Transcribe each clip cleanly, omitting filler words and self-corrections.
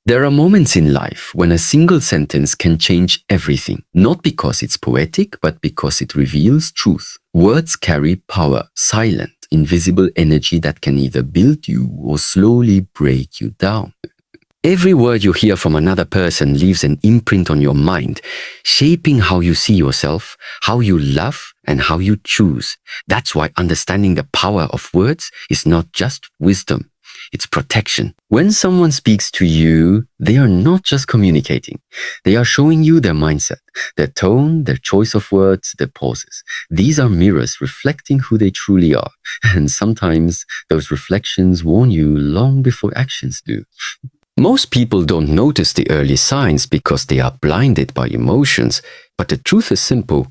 There are moments in life when a single sentence can change everything, not because it's poetic, but because it reveals truth. Words carry power, silent, invisible energy that can either build you or slowly break you down. Every word you hear from another person leaves an imprint on your mind, shaping how you see yourself, how you love, and how you choose. That's why understanding the power of words is not just wisdom. It's protection. When someone speaks to you, they are not just communicating. They are showing you their mindset, their tone, their choice of words, their pauses. These are mirrors reflecting who they truly are. And sometimes those reflections warn you long before actions do. Most people don't notice the early signs because they are blinded by emotions. But the truth is simple.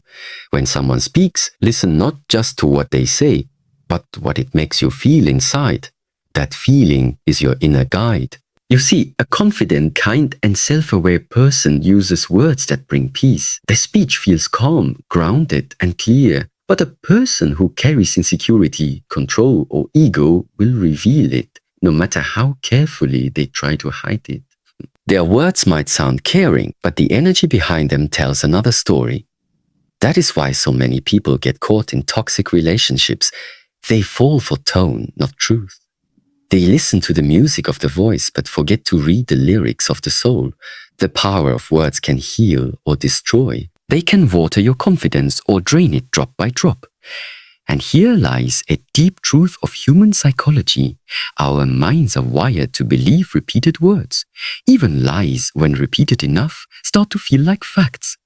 When someone speaks, listen not just to what they say, but what it makes you feel inside. That feeling is your inner guide. You see, a confident, kind, and self-aware person uses words that bring peace. Their speech feels calm, grounded, and clear. But a person who carries insecurity, control, or ego will reveal it, no matter how carefully they try to hide it. Their words might sound caring, but the energy behind them tells another story. That is why so many people get caught in toxic relationships. They fall for tone, not truth. They listen to the music of the voice but forget to read the lyrics of the soul. The power of words can heal or destroy. They can water your confidence or drain it drop by drop. And here lies a deep truth of human psychology. Our minds are wired to believe repeated words. Even lies, when repeated enough, start to feel like facts.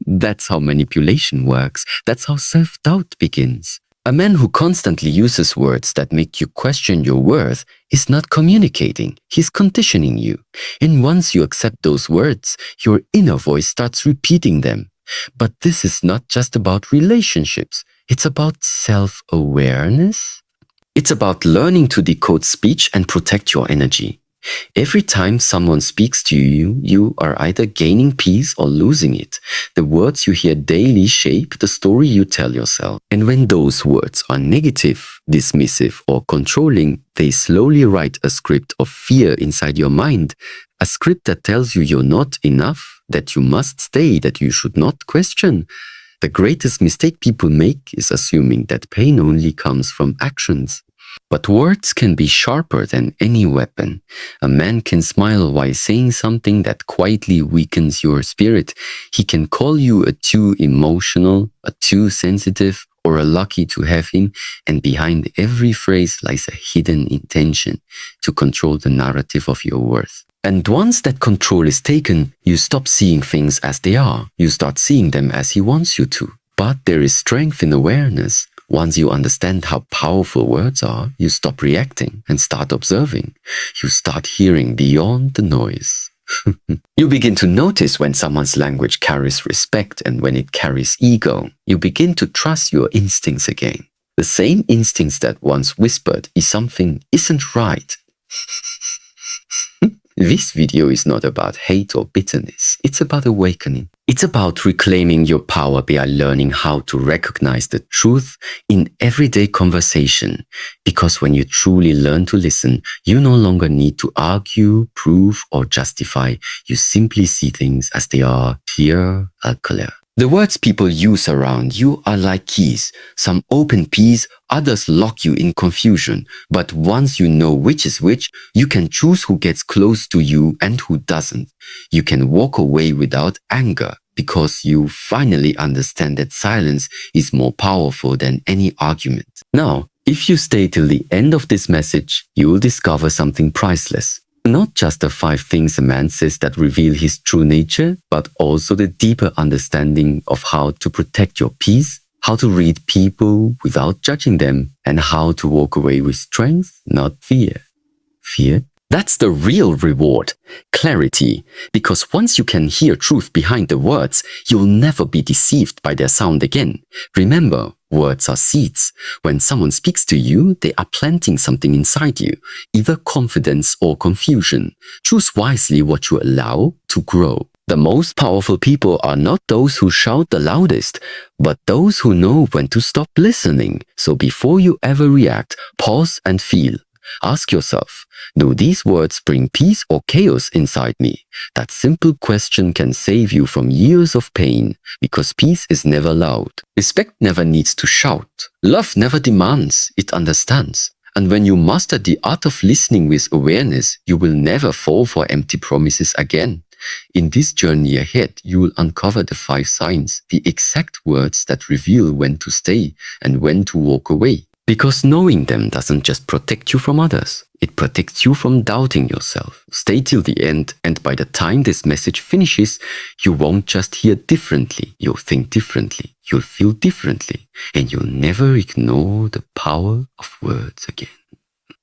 That's how manipulation works. That's how self-doubt begins. A man who constantly uses words that make you question your worth is not communicating, he's conditioning you. And once you accept those words, your inner voice starts repeating them. But this is not just about relationships, it's about self-awareness. It's about learning to decode speech and protect your energy. Every time someone speaks to you, you are either gaining peace or losing it. The words you hear daily shape the story you tell yourself. And when those words are negative, dismissive, or controlling, they slowly write a script of fear inside your mind. A script that tells you you're not enough, that you must stay, that you should not question. The greatest mistake people make is assuming that pain only comes from actions. But words can be sharper than any weapon. A man can smile while saying something that quietly weakens your spirit. He can call you a too emotional, a too sensitive, or a lucky to have him, and behind every phrase lies a hidden intention to control the narrative of your worth. And once that control is taken, you stop seeing things as they are. You start seeing them as he wants you to. But there is strength in awareness. Once you understand how powerful words are, you stop reacting and start observing. You start hearing beyond the noise. You begin to notice when someone's language carries respect and when it carries ego. You begin to trust your instincts again. The same instincts that once whispered, "Is something isn't right." This video is not about hate or bitterness. It's about awakening. It's about reclaiming your power by learning how to recognize the truth in everyday conversation. Because when you truly learn to listen, you no longer need to argue, prove, or justify. You simply see things as they are, clear or clear. The words people use around you are like keys. Some open keys, others lock you in confusion. But once you know which is which, you can choose who gets close to you and who doesn't. You can walk away without anger because you finally understand that silence is more powerful than any argument. Now, if you stay till the end of this message, you will discover something priceless. Not just the 5 things a man says that reveal his true nature, but also the deeper understanding of how to protect your peace, how to read people without judging them, and how to walk away with strength, not fear. Fear? That's the real reward. Clarity. Because once you can hear truth behind the words, you'll never be deceived by their sound again. Remember, words are seeds. When someone speaks to you, they are planting something inside you, either confidence or confusion. Choose wisely what you allow to grow. The most powerful people are not those who shout the loudest, but those who know when to stop listening. So before you ever react, pause and feel. Ask yourself, do these words bring peace or chaos inside me? That simple question can save you from years of pain, because peace is never loud. Respect never needs to shout. Love never demands, it understands. And when you master the art of listening with awareness, you will never fall for empty promises again. In this journey ahead, you will uncover the 5 signs, the exact words that reveal when to stay and when to walk away. Because knowing them doesn't just protect you from others, it protects you from doubting yourself. Stay till the end, and by the time this message finishes, you won't just hear differently, you'll think differently, you'll feel differently, and you'll never ignore the power of words again.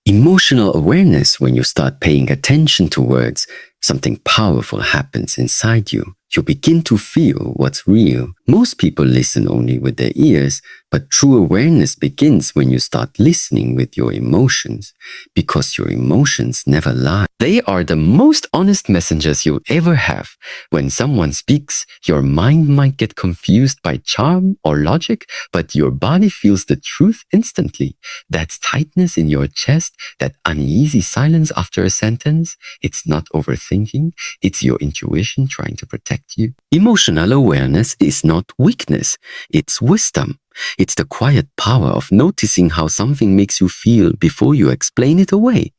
Emotional awareness, when you start paying attention to words, something powerful happens inside you. You begin to feel what's real. Most people listen only with their ears, but true awareness begins when you start listening with your emotions, because your emotions never lie. They are the most honest messengers you'll ever have. When someone speaks, your mind might get confused by charm or logic, but your body feels the truth instantly. That tightness in your chest, that uneasy silence after a sentence, it's not overthinking, it's your intuition trying to protect you. Emotional awareness is not weakness, it's wisdom. It's the quiet power of noticing how something makes you feel before you explain it away.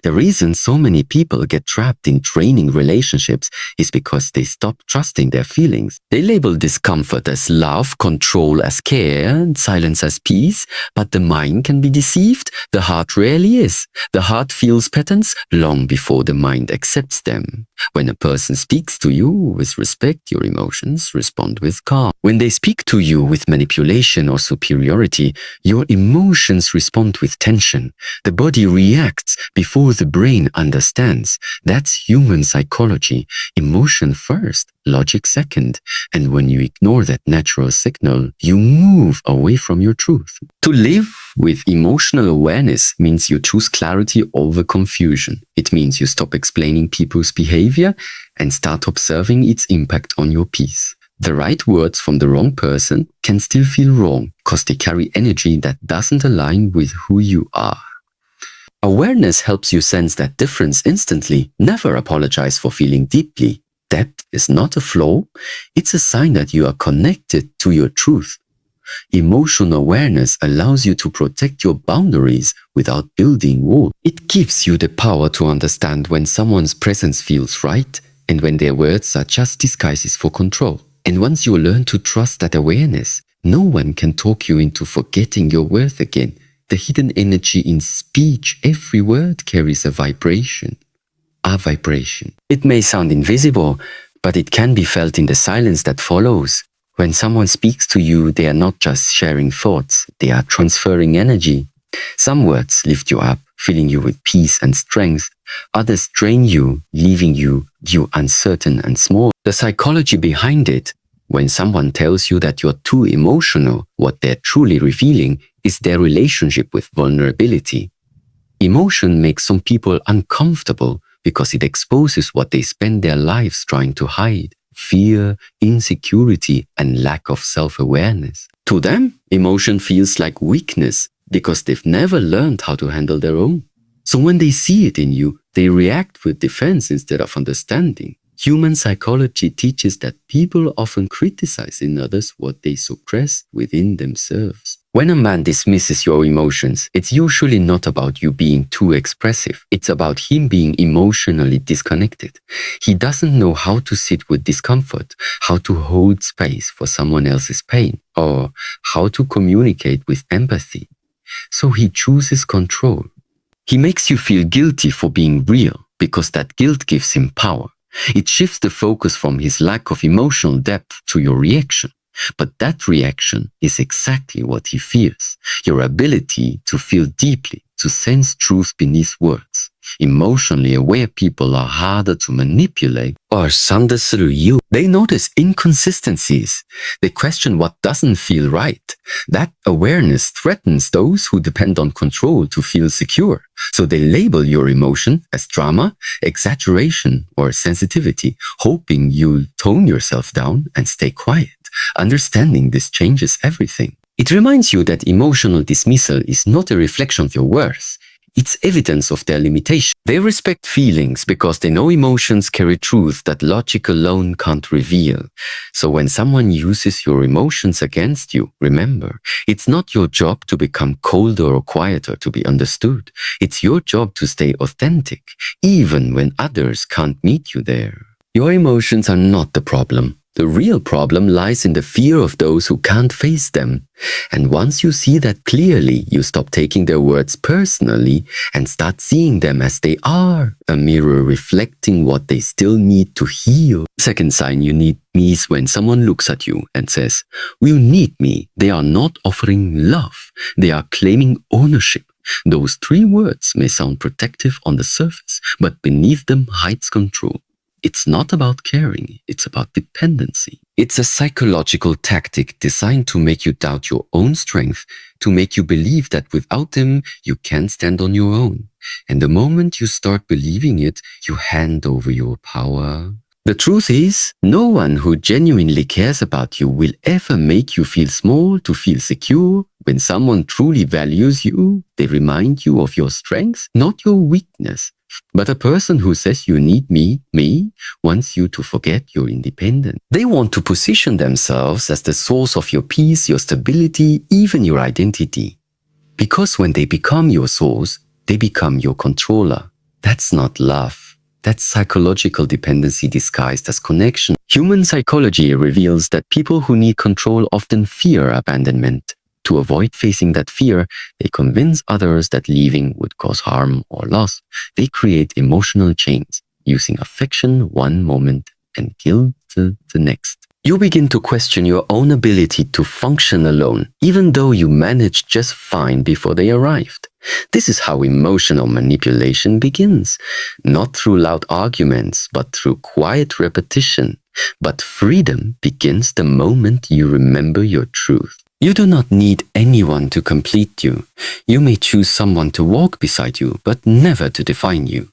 The reason so many people get trapped in draining relationships is because they stop trusting their feelings. They label discomfort as love, control as care, and silence as peace, but the mind can be deceived. The heart rarely is. The heart feels patterns long before the mind accepts them. When a person speaks to you with respect, your emotions respond with calm. When they speak to you with manipulation or superiority, your emotions respond with tension. The body reacts before the brain understands. That's human psychology. Emotion first, logic second. And when you ignore that natural signal, you move away from your truth. To live with emotional awareness means you choose clarity over confusion. It means you stop explaining people's behavior and start observing its impact on your peace. The right words from the wrong person can still feel wrong because they carry energy that doesn't align with who you are. Awareness helps you sense that difference instantly. Never apologize for feeling deeply. Depth is not a flaw. It's a sign that you are connected to your truth. Emotional awareness allows you to protect your boundaries without building walls. It gives you the power to understand when someone's presence feels right and when their words are just disguises for control. And once you learn to trust that awareness, no one can talk you into forgetting your worth again. The hidden energy in speech, every word carries a vibration. A vibration. It may sound invisible, but it can be felt in the silence that follows. When someone speaks to you, they are not just sharing thoughts, they are transferring energy. Some words lift you up, filling you with peace and strength. Others drain you, leaving you uncertain and small. The psychology behind it, when someone tells you that you're too emotional, what they're truly revealing is their relationship with vulnerability. Emotion makes some people uncomfortable because it exposes what they spend their lives trying to hide. Fear, insecurity, and lack of self-awareness. To them, emotion feels like weakness because they've never learned how to handle their own. So when they see it in you, they react with defense instead of understanding. Human psychology teaches that people often criticize in others what they suppress within themselves. When a man dismisses your emotions, it's usually not about you being too expressive. It's about him being emotionally disconnected. He doesn't know how to sit with discomfort, how to hold space for someone else's pain, or how to communicate with empathy. So he chooses control. He makes you feel guilty for being real because that guilt gives him power. It shifts the focus from his lack of emotional depth to your reaction. But that reaction is exactly what he fears. Your ability to feel deeply, to sense truth beneath words. Emotionally aware people are harder to manipulate or sunder through you. They notice inconsistencies. They question what doesn't feel right. That awareness threatens those who depend on control to feel secure. So they label your emotion as drama, exaggeration, or sensitivity, hoping you'll tone yourself down and stay quiet. Understanding this changes everything. It reminds you that emotional dismissal is not a reflection of your worth. It's evidence of their limitation. They respect feelings because they know emotions carry truth that logic alone can't reveal. So when someone uses your emotions against you, remember, it's not your job to become colder or quieter to be understood. It's your job to stay authentic, even when others can't meet you there. Your emotions are not the problem. The real problem lies in the fear of those who can't face them. And once you see that clearly, you stop taking their words personally and start seeing them as they are, a mirror reflecting what they still need to heal. Second sign you need me is when someone looks at you and says, "You need me." They are not offering love. They are claiming ownership. Those three words may sound protective on the surface, but beneath them hides control. It's not about caring, it's about dependency. It's a psychological tactic designed to make you doubt your own strength, to make you believe that without them, you can't stand on your own. And the moment you start believing it, you hand over your power. The truth is, no one who genuinely cares about you will ever make you feel small to feel secure. When someone truly values you, they remind you of your strengths, not your weakness. But a person who says you need me, wants you to forget your independence. They want to position themselves as the source of your peace, your stability, even your identity. Because when they become your source, they become your controller. That's not love. That's psychological dependency disguised as connection. Human psychology reveals that people who need control often fear abandonment. To avoid facing that fear, they convince others that leaving would cause harm or loss. They create emotional chains, using affection one moment and guilt the next. You begin to question your own ability to function alone, even though you managed just fine before they arrived. This is how emotional manipulation begins, not through loud arguments, but through quiet repetition. But freedom begins the moment you remember your truth. You do not need anyone to complete you. You may choose someone to walk beside you, but never to define you.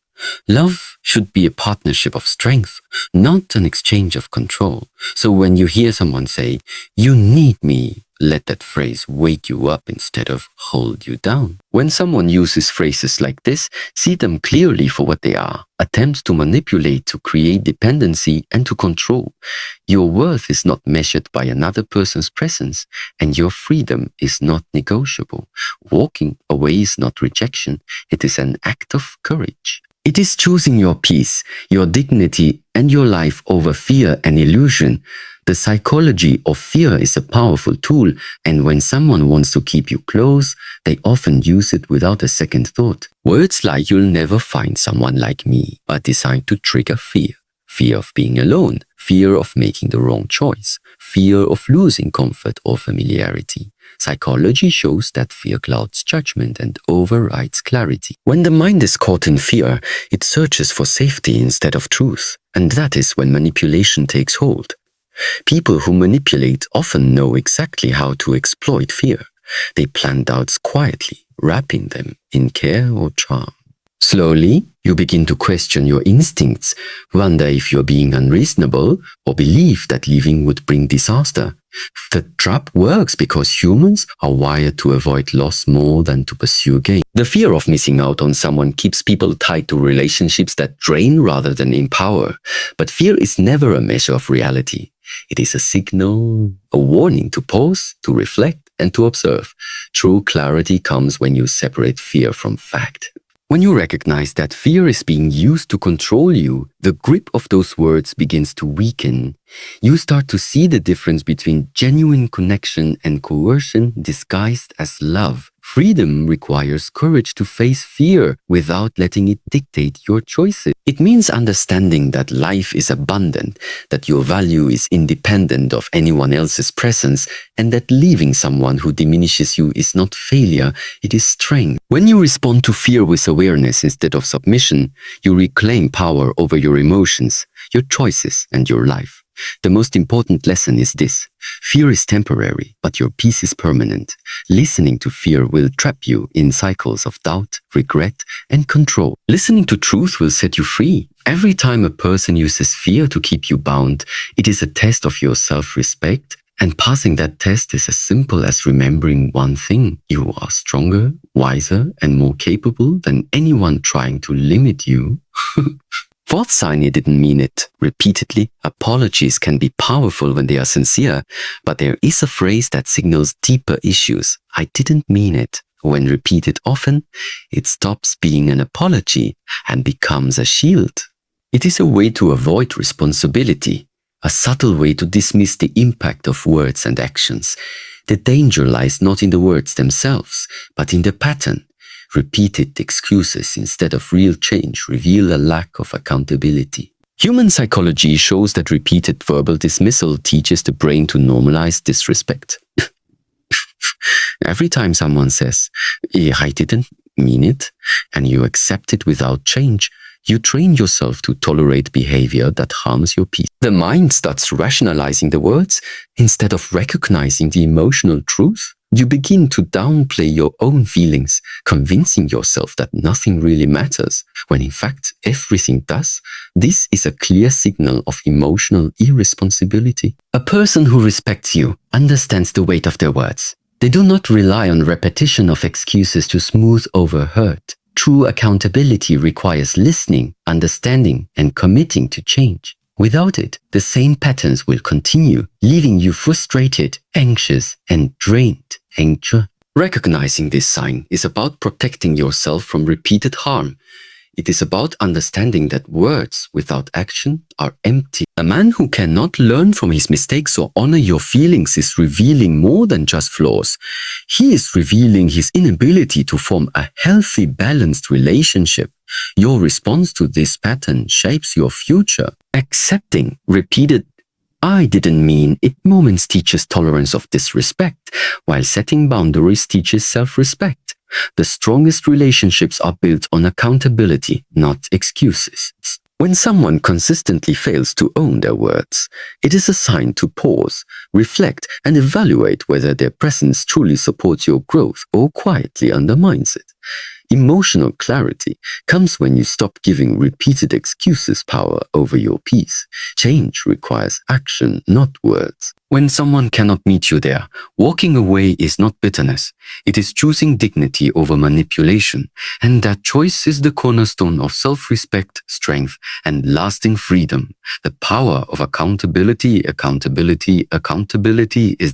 Love should be a partnership of strength, not an exchange of control. So when you hear someone say, "You need me," let that phrase wake you up instead of hold you down. When someone uses phrases like this, see them clearly for what they are: attempts to manipulate, to create dependency, and to control. Your worth is not measured by another person's presence, and your freedom is not negotiable. Walking away is not rejection, it is an act of courage. It is choosing your peace, your dignity, and your life over fear and illusion. The psychology of fear is a powerful tool, and when someone wants to keep you close, they often use it without a second thought. Words like "you'll never find someone like me" are designed to trigger fear. Fear of being alone, fear of making the wrong choice, fear of losing comfort or familiarity. Psychology shows that fear clouds judgment and overrides clarity. When the mind is caught in fear, it searches for safety instead of truth, and that is when manipulation takes hold. People who manipulate often know exactly how to exploit fear. They plan doubts quietly, wrapping them in care or charm. Slowly, you begin to question your instincts, wonder if you're being unreasonable, or believe that leaving would bring disaster. The trap works because humans are wired to avoid loss more than to pursue gain. The fear of missing out on someone keeps people tied to relationships that drain rather than empower. But fear is never a measure of reality. It is a signal, a warning to pause, to reflect, and to observe. True clarity comes when you separate fear from fact. When you recognize that fear is being used to control you, the grip of those words begins to weaken. You start to see the difference between genuine connection and coercion disguised as love. Freedom requires courage to face fear without letting it dictate your choices. It means understanding that life is abundant, that your value is independent of anyone else's presence, and that leaving someone who diminishes you is not failure, it is strength. When you respond to fear with awareness instead of submission, you reclaim power over your emotions, your choices, and your life. The most important lesson is this: fear is temporary, but your peace is permanent. Listening to fear will trap you in cycles of doubt, regret, and control. Listening to truth will set you free. Every time a person uses fear to keep you bound, it is a test of your self-respect And passing that test is as simple as remembering one thing. You are stronger, wiser, and more capable than anyone trying to limit you. Fourth sign, you didn't mean it. Repeatedly, apologies can be powerful when they are sincere, but there is a phrase that signals deeper issues. I didn't mean it. When repeated often, it stops being an apology and becomes a shield. It is a way to avoid responsibility, a subtle way to dismiss the impact of words and actions. The danger lies not in the words themselves, but in the pattern. Repeated excuses instead of real change reveal a lack of accountability. Human psychology shows that repeated verbal dismissal teaches the brain to normalize disrespect. Every time someone says, I didn't mean it, and you accept it without change, you train yourself to tolerate behavior that harms your peace. The mind starts rationalizing the words instead of recognizing the emotional truth. You begin to downplay your own feelings, convincing yourself that nothing really matters, when in fact everything does. This is a clear signal of emotional irresponsibility. A person who respects you understands the weight of their words. They do not rely on repetition of excuses to smooth over hurt. True accountability requires listening, understanding, and committing to change. Without it, the same patterns will continue, leaving you frustrated, anxious, and drained. Recognizing this sign is about protecting yourself from repeated harm. It is about understanding that words without action are empty. A man who cannot learn from his mistakes or honor your feelings is revealing more than just flaws. He is revealing his inability to form a healthy, balanced relationship. Your response to this pattern shapes your future. Accepting repeated I didn't mean it moments teaches tolerance of disrespect, while setting boundaries teaches self-respect. The strongest relationships are built on accountability, not excuses. When someone consistently fails to own their words, it is a sign to pause, reflect, and evaluate whether their presence truly supports your growth or quietly undermines it. Emotional clarity comes when you stop giving repeated excuses power over your peace. Change requires action, not words. When someone cannot meet you there, walking away is not bitterness. It is choosing dignity over manipulation, and that choice is the cornerstone of self-respect, strength, and lasting freedom. The power of accountability is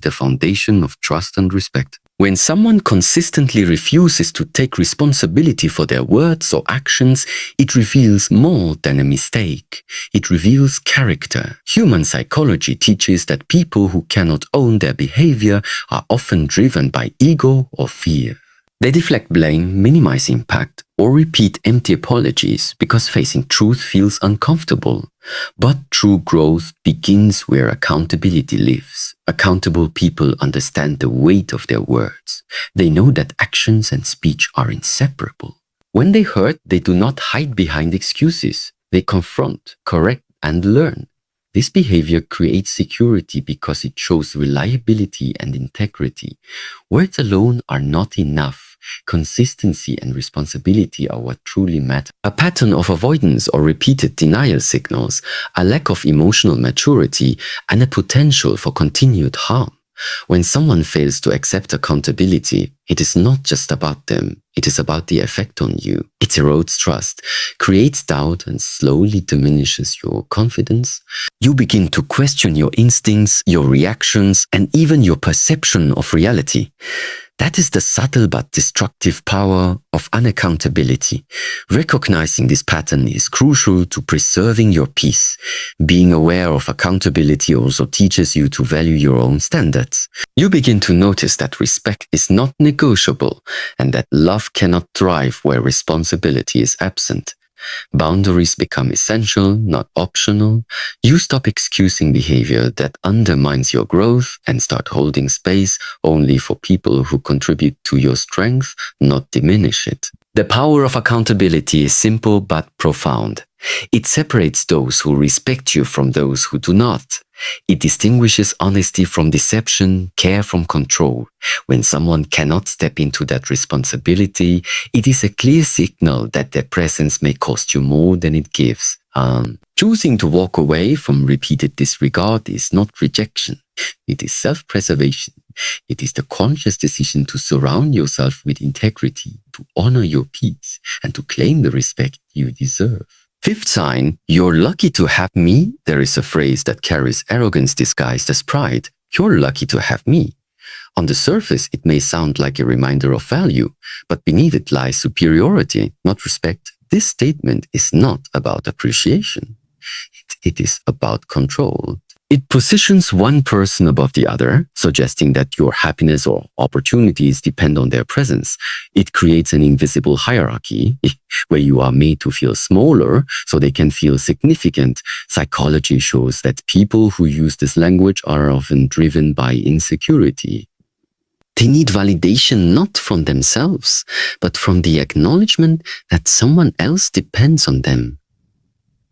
the foundation of trust and respect. When someone consistently refuses to take responsibility for their words or actions, it reveals more than a mistake. It reveals character. Human psychology teaches that people who cannot own their behavior are often driven by ego or fear. They deflect blame, minimize impact, or repeat empty apologies because facing truth feels uncomfortable. But true growth begins where accountability lives. Accountable people understand the weight of their words. They know that actions and speech are inseparable. When they hurt, they do not hide behind excuses. They confront, correct, and learn. This behavior creates security because it shows reliability and integrity. Words alone are not enough. Consistency and responsibility are what truly matter. A pattern of avoidance or repeated denial signals a lack of emotional maturity and a potential for continued harm. When someone fails to accept accountability, it is not just about them, it is about the effect on you. It erodes trust, creates doubt, and slowly diminishes your confidence. You begin to question your instincts, your reactions, and even your perception of reality. That is the subtle but destructive power of unaccountability. Recognizing this pattern is crucial to preserving your peace. Being aware of accountability also teaches you to value your own standards. You begin to notice that respect is not negotiable and that love cannot thrive where responsibility is absent. Boundaries become essential, not optional. You stop excusing behavior that undermines your growth and start holding space only for people who contribute to your strength, not diminish it. The power of accountability is simple but profound. It separates those who respect you from those who do not. It distinguishes honesty from deception, care from control. When someone cannot step into that responsibility, it is a clear signal that their presence may cost you more than it gives. Choosing to walk away from repeated disregard is not rejection. It is self-preservation. It is the conscious decision to surround yourself with integrity, to honor your peace, and to claim the respect you deserve. Fifth sign, you're lucky to have me. There is a phrase that carries arrogance disguised as pride. You're lucky to have me. On the surface, it may sound like a reminder of value, but beneath it lies superiority, not respect. This statement is not about appreciation. It is about control. It positions one person above the other, suggesting that your happiness or opportunities depend on their presence. It creates an invisible hierarchy where you are made to feel smaller so they can feel significant. Psychology shows that people who use this language are often driven by insecurity. They need validation not from themselves, but from the acknowledgement that someone else depends on them.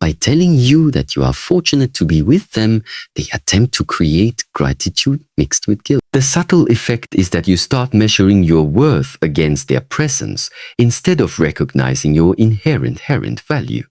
By telling you that you are fortunate to be with them, they attempt to create gratitude mixed with guilt. The subtle effect is that you start measuring your worth against their presence instead of recognizing your inherent value.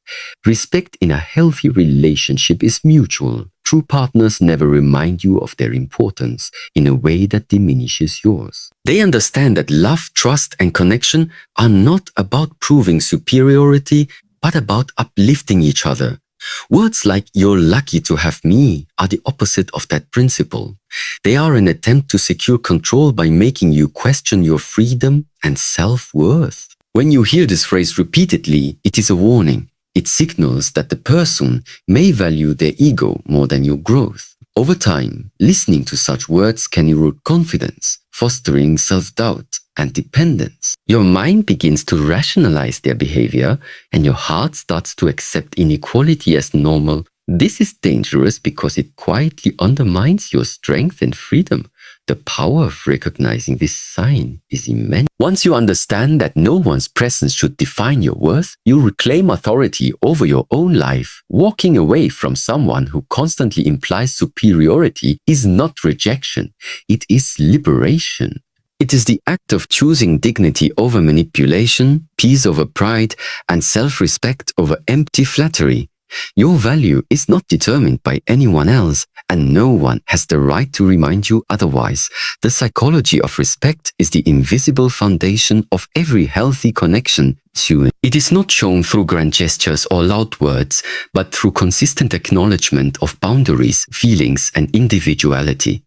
Respect in a healthy relationship is mutual. True partners never remind you of their importance in a way that diminishes yours. They understand that love, trust, and connection are not about proving superiority, but about uplifting each other. Words like "you're lucky to have me" are the opposite of that principle. They are an attempt to secure control by making you question your freedom and self-worth. When you hear this phrase repeatedly, it is a warning. It signals that the person may value their ego more than your growth. Over time, listening to such words can erode confidence, fostering self-doubt and dependence. Your mind begins to rationalize their behavior, and your heart starts to accept inequality as normal. This is dangerous because it quietly undermines your strength and freedom. The power of recognizing this sign is immense. Once you understand that no one's presence should define your worth, you reclaim authority over your own life. Walking away from someone who constantly implies superiority is not rejection, it is liberation. It is the act of choosing dignity over manipulation, peace over pride, and self-respect over empty flattery. Your value is not determined by anyone else, and no one has the right to remind you otherwise. The psychology of respect is the invisible foundation of every healthy connection. It is not shown through grand gestures or loud words, but through consistent acknowledgement of boundaries, feelings, and individuality.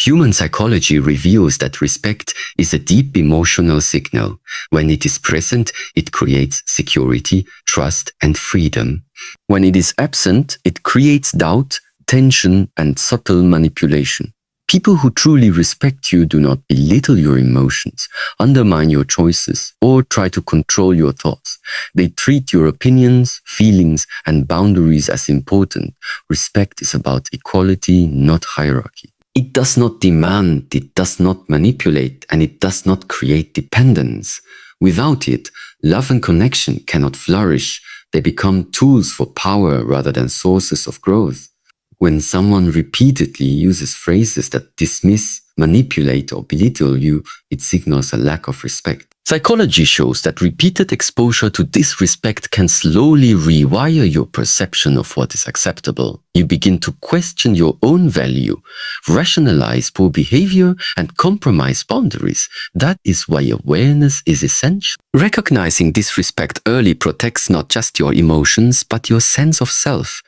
Human psychology reveals that respect is a deep emotional signal. When it is present, it creates security, trust, and freedom. When it is absent, it creates doubt, tension, and subtle manipulation. People who truly respect you do not belittle your emotions, undermine your choices, or try to control your thoughts. They treat your opinions, feelings, and boundaries as important. Respect is about equality, not hierarchy. It does not demand, it does not manipulate, and it does not create dependence. Without it, love and connection cannot flourish. They become tools for power rather than sources of growth. When someone repeatedly uses phrases that dismiss, manipulate, or belittle you, it signals a lack of respect. Psychology shows that repeated exposure to disrespect can slowly rewire your perception of what is acceptable. You begin to question your own value, rationalize poor behavior, and compromise boundaries. That is why awareness is essential. Recognizing disrespect early protects not just your emotions, but your sense of self.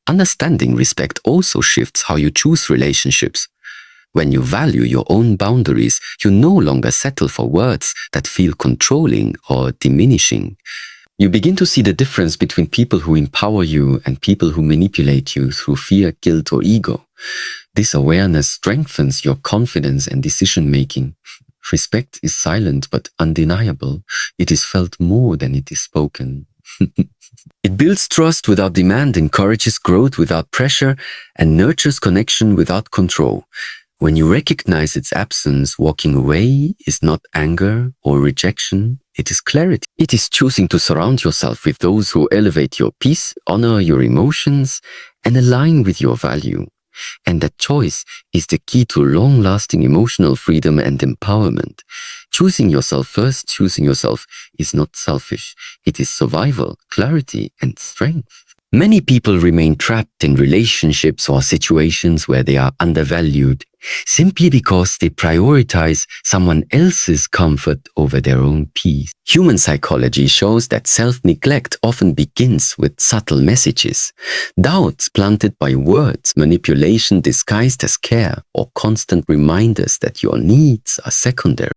Understanding respect also shifts how you choose relationships. When you value your own boundaries, you no longer settle for words that feel controlling or diminishing. You begin to see the difference between people who empower you and people who manipulate you through fear, guilt, or ego. This awareness strengthens your confidence and decision-making. Respect is silent but undeniable. It is felt more than it is spoken. It builds trust without demand, encourages growth without pressure, and nurtures connection without control. When you recognize its absence, walking away is not anger or rejection, it is clarity. It is choosing to surround yourself with those who elevate your peace, honor your emotions, and align with your value. And that choice is the key to long-lasting emotional freedom and empowerment. Choosing yourself first, choosing yourself is not selfish. It is survival, clarity, and strength. Many people remain trapped in relationships or situations where they are undervalued, simply because they prioritize someone else's comfort over their own peace. Human psychology shows that self-neglect often begins with subtle messages, doubts planted by words, manipulation disguised as care, or constant reminders that your needs are secondary.